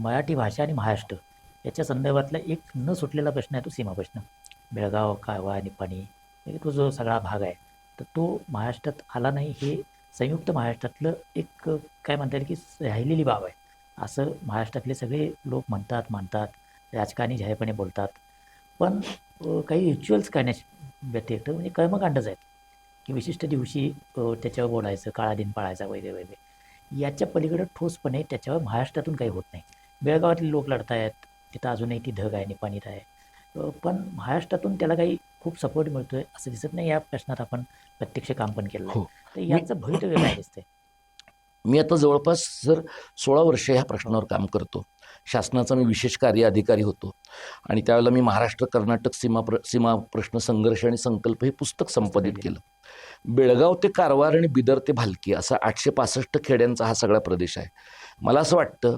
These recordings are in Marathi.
मराठी भाषा आणि महाराष्ट्र याच्या संदर्भातला एक न सुटलेला प्रश्न आहे तो सीमा प्रश्न. बेळगाव, कारवार, निपाणी म्हणजे तो जो सगळा भाग आहे तर तो महाराष्ट्रात आला नाही हे संयुक्त महाराष्ट्रातलं एक काय म्हणता येईल की राहिलेली बाब आहे असं महाराष्ट्रातले सगळे लोक म्हणतात, मानतात, राजकारणी जाहीरपणे बोलतात. पण काही रिच्युअल्स करण्याच्या व्यतिरिक्त म्हणजे कर्मकांडच आहेत की विशिष्ट दिवशी त्याच्यावर बोलायचं, काळा दिन पाळायचा वगैरे वगैरे. याच्या पलीकडे ठोसपणे त्याच्यावर महाराष्ट्रातून काही होत नाही. बेळगावातले लोक लढत आहेत, तिथं अजूनही ती धग आहे, निपाणीत आहे. पण महाराष्ट्रातून त्याला काही खूप सपोर्ट मिळतोय असं दिसत नाही. या प्रश्नात आपण प्रत्यक्ष काम पण केलं आहे. हो. तर याचं भवितव्य काय दिसतंय? मी आता जवळपास 16 वर्ष ह्या प्रश्नावर काम करतो. शासनाचा मी विशेष कार्य अधिकारी होतो आणि त्यावेळेला मी महाराष्ट्र कर्नाटक सीमा प्रश्न संघर्ष आणि संकल्प हे पुस्तक संपादित केलं. बेळगाव ते कारवार आणि बिदर ते भालकी असा 865 खेड्यांचा हा सगळा प्रदेश आहे. मला असं वाटतं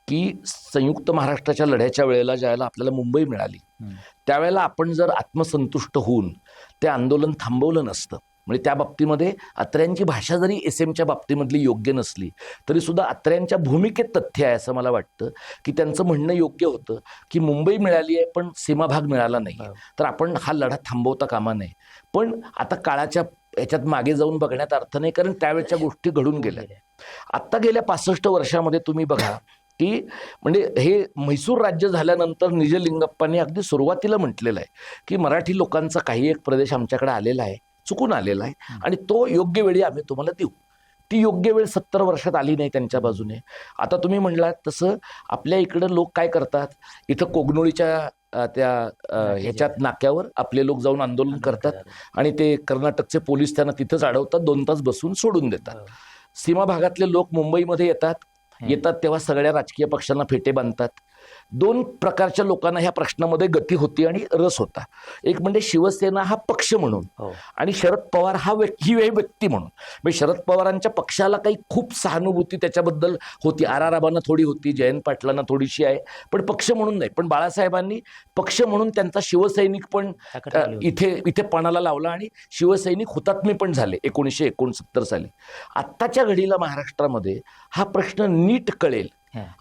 की संयुक्त महाराष्ट्राच्या लढ्याच्या वेळेला ज्यावेळेला आपल्याला मुंबई मिळाली त्यावेळेला आपण जर आत्मसंतुष्ट होऊन ते आंदोलन थांबवलं नसतं, म्हणजे त्या बाबतीमध्ये अत्र्यांची भाषा जरी एसएमच्या बाबतीमधली योग्य नसली तरी सुद्धा अत्र्यांच्या भूमिकेत तथ्य आहे असं मला वाटतं की त्यांचं म्हणणं योग्य होतं की मुंबई मिळाली आहे पण सीमाभाग मिळाला नाही, तर आपण हा लढा थांबवता कामा नये. पण आता काळाच्या याच्यात मागे जाऊन बघण्यात अर्थ नाही, कारण त्यावेळच्या गोष्टी घडून गेल्या. आत्ता गेल्या 65 वर्षामध्ये तुम्ही बघा की म्हणजे हे म्हैसूर राज्य झाल्यानंतर निजलिंगप्पांनी अगदी सुरुवातीला म्हटलेलं आहे की मराठी लोकांचा काही एक प्रदेश आमच्याकडे आलेला आहे, चुकून आलेला आहे आणि तो योग्य वेळी आम्ही तुम्हाला देऊ. ती योग्य वेळ 70 वर्षात आली नाही त्यांच्या बाजूने. आता तुम्ही म्हणलात तसं आपल्या इकडं लोक काय करतात, इथं कोगनोळीच्या त्या ह्याच्यात नाक्यावर आपले लोक जाऊन आंदोलन करतात आणि ते कर्नाटकचे पोलीस त्यांना तिथंच अडवतात, 2 तास बसून सोडून देतात. सीमा भागातले लोक मुंबईमध्ये येतात तेव्हा सगळ्या राजकीय पक्षांना फेटे बांधतात. 2 प्रकारच्या लोकांना ह्या प्रश्नामध्ये गती होती आणि रस होता. एक म्हणजे शिवसेना हा पक्ष म्हणून आणि शरद पवार ही व्यक्ती म्हणून. म्हणजे शरद पवारांच्या पक्षाला काही खूप सहानुभूती त्याच्याबद्दल होती, आराराबांना थोडी होती, जयंत पाटलांना थोडीशी आहे, पण पक्ष म्हणून नाही. पण बाळासाहेबांनी पक्ष म्हणून त्यांचा शिवसैनिक पण इथे पणाला लावला आणि शिवसैनिक हुतात्मे पण झाले 1969 साली. आत्ताच्या घडीला महाराष्ट्रामध्ये हा प्रश्न नीट कळेल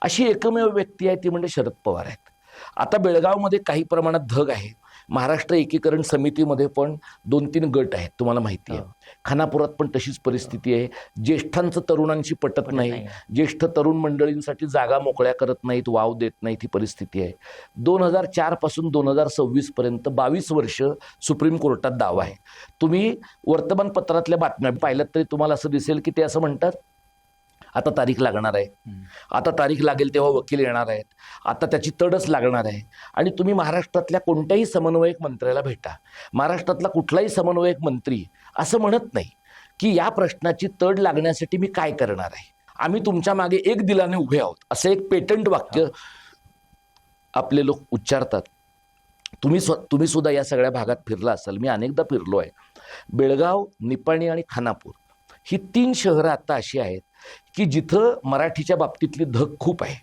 अशी एकमेव व्यक्ती आहे ती म्हणजे शरद पवार आहेत. आता बेळगावमध्ये काही प्रमाणात धग आहे. महाराष्ट्र एकीकरण समितीमध्ये पण 2-3 गट आहेत, तुम्हाला माहिती आहे. खानापुरात पण तशीच परिस्थिती आहे. ज्येष्ठांचं तरुणांशी पटत नाही, ज्येष्ठ तरुण मंडळींसाठी जागा मोकळ्या करत नाहीत, वाव देत नाहीत, ही परिस्थिती आहे. 2004 पासून 2026 पर्यंत 22 वर्ष सुप्रीम कोर्टात दावा आहे. तुम्ही वर्तमानपत्रातल्या बातम्या पाहिल्यात तरी तुम्हाला असं दिसेल की ते असं म्हणतात आता तारीख लागणार आहे, आता तारीख लागेल तेव्हा वकील येणार आहेत, आता त्याची तडच लागणार आहे. आणि तुम्ही महाराष्ट्रातल्या कोणत्याही समन्वयक मंत्र्याला भेटा, महाराष्ट्रातला कुठलाही समन्वयक मंत्री असं म्हणत नाही की या प्रश्नाची तड लागण्यासाठी मी काय करणार आहे, आम्ही तुमच्या मागे एक दिलाने उभे आहोत, असं एक पेटंट वाक्य आपले लोक उच्चारतात. तुम्ही सुद्धा या सगळ्या भागात फिरला असाल, मी अनेकदा फिरलो आहे. बेळगाव, निपाणी आणि खानापूर ही 3 शहरं आता अशी आहेत की जिथं मराठीच्या बाबतीतली धग खूप आहे.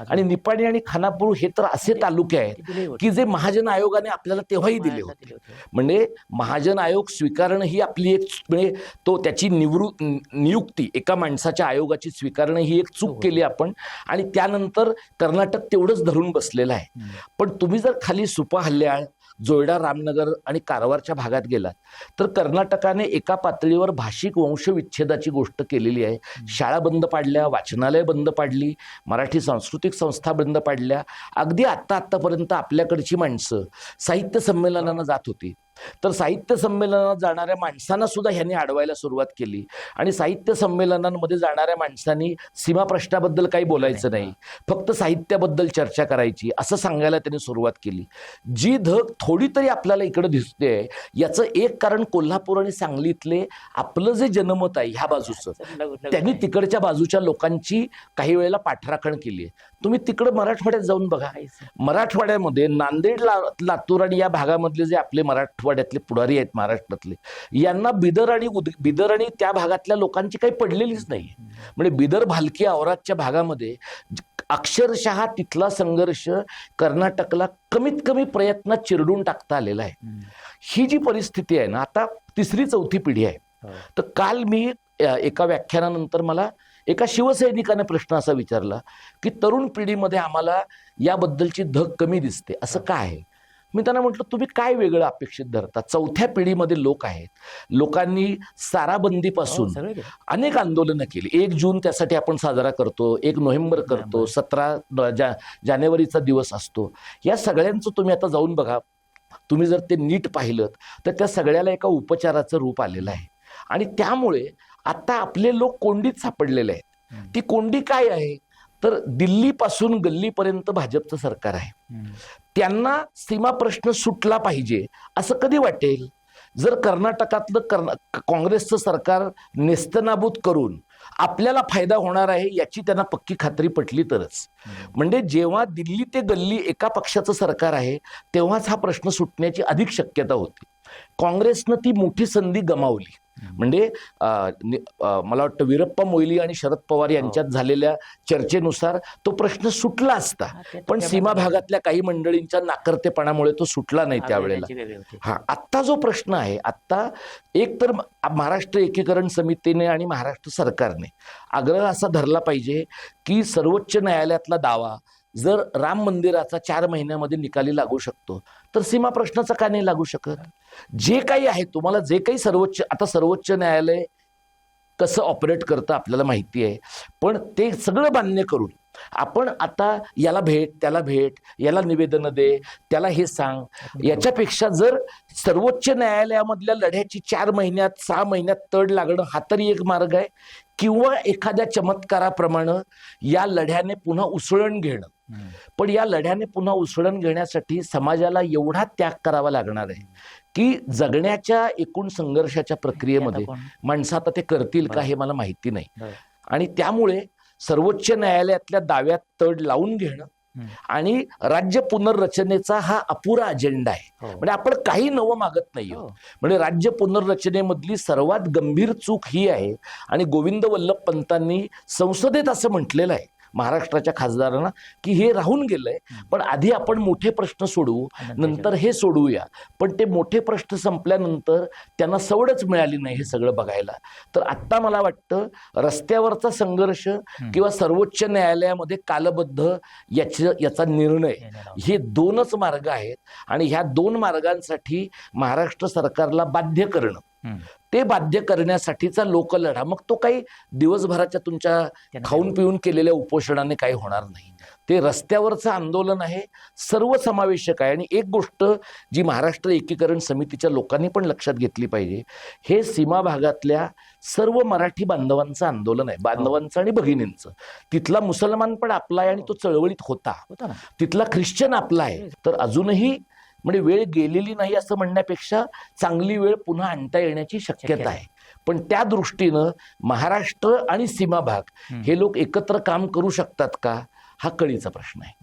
आणि निपाणी आणि खानापूर हे तर असे तालुके आहेत की जे महाजन आयोगाने आपल्याला तेव्हाही दिले होते. म्हणजे महाजन आयोग स्वीकारणं ही आपली एक, म्हणजे तो त्याची नियुक्ती एका माणसाच्या आयोगाची स्वीकारणं ही एक चूक केली आपण आणि त्यानंतर कर्नाटक तेवढंच धरून बसलेलं आहे. पण तुम्ही जर खाली सुपा, हल्याळ, जोयडा, रामनगर आणि कारवारच्या भागात गेलात तर कर्नाटकाने एका पातळीवर भाषिक वंशविच्छेदाची गोष्ट केलेली आहे. शाळा बंद पाडल्या, वाचनालय बंद पाडली, मराठी सांस्कृतिक संस्था बंद पाडल्या. अगदी आत्तापर्यंत आपल्याकडची माणसं साहित्य संमेलनांना जात होती, तर साहित्य संमेलनात जाणाऱ्या माणसांना सुद्धा ह्यांनी अडवायला सुरुवात केली आणि साहित्य संमेलनांमध्ये जाणाऱ्या माणसांनी सीमा प्रश्नाबद्दल काही बोलायचं नाही, फक्त साहित्याबद्दल चर्चा करायची असं सांगायला त्यांनी सुरुवात केली. जी धग थोडी तरी आपल्याला इकडे दिसते याचं एक कारण कोल्हापूर आणि सांगलीतले आपलं जे जनमत आहे ह्या बाजूचं, त्यांनी तिकडच्या बाजूच्या लोकांची काही वेळेला पाठराखण केली आहे. तुम्ही तिकडं मराठवाड्यात जाऊन बघा, मराठवाड्यामध्ये नांदेड, लातूर आणि या भागामधले जे आपले मराठवाड्यातले पुढारी आहेत महाराष्ट्रातले, यांना बिदर आणि त्या भागातल्या लोकांची काही पडलेलीच नाही. म्हणजे बिदर, भालकी, औरादच्या भागामध्ये अक्षरशः तिथला संघर्ष कर्नाटकला कमीत कमी प्रयत्नात चिरडून टाकता आलेला आहे. ही जी परिस्थिती आहे ना, आता 3री-4थी पिढी आहे. तर काल मी एका व्याख्यानानंतर मला एका शिवसैनिकाने प्रश्न असा विचारला की तरुण पिढीमध्ये आम्हाला याबद्दलची धग कमी दिसते, असं काय आहे? मी त्यांना म्हटलं, तुम्ही काय वेगळं अपेक्षित धरता? चौथ्या पिढीमध्ये लोक आहेत, लोकांनी साराबंदीपासून सगळे केलं. अनेक आंदोलनं केली. 1 जून त्यासाठी आपण साजरा करतो, 1 नोव्हेंबर करतो, 17 जानेवारीचा दिवस असतो. या सगळ्यांचं तुम्ही आता जाऊन बघा, तुम्ही जर ते नीट पाहिलं तर त्या सगळ्याला एका उपचाराचं रूप आलेलं आहे. आणि त्यामुळे आता आपले लोक कोंडीत सापडलेले आहेत. ती कोंडी काय आहे? तर दिल्लीपासून गल्लीपर्यंत भाजपचं सरकार आहे. त्यांना सीमा प्रश्न सुटला पाहिजे असं कधी वाटेल? जर कर्नाटकातलं काँग्रेसचं सरकार नेस्तनाबूत करून आपल्याला फायदा होणार आहे याची त्यांना पक्की खात्री पटली तरच. म्हणजे जेव्हा दिल्ली ते गल्ली एका पक्षाचं सरकार आहे तेव्हाच हा प्रश्न सुटण्याची अधिक शक्यता होती. काँग्रेसनं ती मोठी संधी गमावली. म्हणजे मला वाटतं वीरप्पा मोईली आणि शरद पवार यांच्यात झालेल्या चर्चेनुसार तो प्रश्न सुटला असता, पण सीमा भागातल्या काही मंडळींच्या नाकर्तेपणामुळे तो सुटला नाही त्यावेळेला. हा आत्ता जो प्रश्न आहे, आत्ता एक तर महाराष्ट्र एकीकरण समितीने आणि महाराष्ट्र सरकारने आग्रह असा धरला पाहिजे की सर्वोच्च न्यायालयातला दावा जर राम मंदिराचा 4 महिन्यामध्ये निकाली लागू शकतो तर सीमा प्रश्नाचा का नाही लागू शकत? जे काही आहे, तुम्हाला जे काही सर्वोच्च न्यायालय कसं ऑपरेट करतं आपल्याला माहिती आहे, पण ते सगळं मान्य करून आपण आता याला भेट, त्याला भेट, याला निवेदनं दे, त्याला हे सांग, याच्यापेक्षा जर सर्वोच्च न्यायालयामधल्या लढ्याची 4 महिन्यात 6 महिन्यात तड लागणं हा तरी एक मार्ग आहे, किंवा एखाद्या चमत्काराप्रमाणे या लढ्याने पुन्हा उसळण घेणं. पण या लढ्याने पुन्हा उसळण घेण्यासाठी समाजाला एवढा त्याग करावा लागणार आहे की जगण्याच्या एकूण संघर्षाच्या प्रक्रियेमध्ये माणसं आता ते करतील का हे मला माहिती नाही. आणि त्यामुळे सर्वोच्च न्यायालयातल्या दाव्यात तड लावून घेणं आणि राज्य पुनर्रचनेचा हा अपुरा अजेंडा आहे. म्हणजे आपण काही नवं मागत नाही. म्हणजे राज्य पुनर्रचनेमधली सर्वात गंभीर चूक ही आहे, आणि गोविंद वल्लभ पंतांनी संसदेत असं म्हटलेलं आहे महाराष्ट्राच्या खासदारांना की हे राहून गेलंय, पण आधी आपण मोठे प्रश्न सोडवू, नंतर हे सोडवूया. पण ते मोठे प्रश्न संपल्यानंतर त्यांना सवडच मिळाली नाही हे सगळं बघायला. तर आत्ता मला वाटतं रस्त्यावरचा संघर्ष किंवा सर्वोच्च न्यायालयामध्ये कालबद्ध याचा निर्णय, हे 2च मार्ग आहेत. आणि ह्या 2 मार्गांसाठी महाराष्ट्र सरकारला बाध्य करणं, ते बाध्य करण्यासाठीचा लोकलढा, मग तो काही दिवसभराच्या तुमच्या खाऊन पिऊन केलेल्या उपोषणाने काही होणार नाही. ते रस्त्यावरचं आंदोलन आहे, सर्वसमावेशक आहे. आणि एक गोष्ट जी महाराष्ट्र एकीकरण समितीच्या लोकांनी पण लक्षात घेतली पाहिजे, हे सीमा भागातल्या सर्व मराठी बांधवांचं आंदोलन आहे, बांधवांचं आणि भगिनींचं. तिथला मुसलमान पण आपला आहे आणि तो चळवळीत होता, तिथला ख्रिश्चन आपला आहे. तर अजूनही म्हणजे वेळ गेलेली नाही असं म्हणण्यापेक्षा चांगली वेळ पुन्हा आणता येण्याची शक्यता आहे. पण त्या दृष्टीनं महाराष्ट्र आणि सीमा भाग हे लोक एकत्र काम करू शकतात का, हा कळीचा प्रश्न आहे.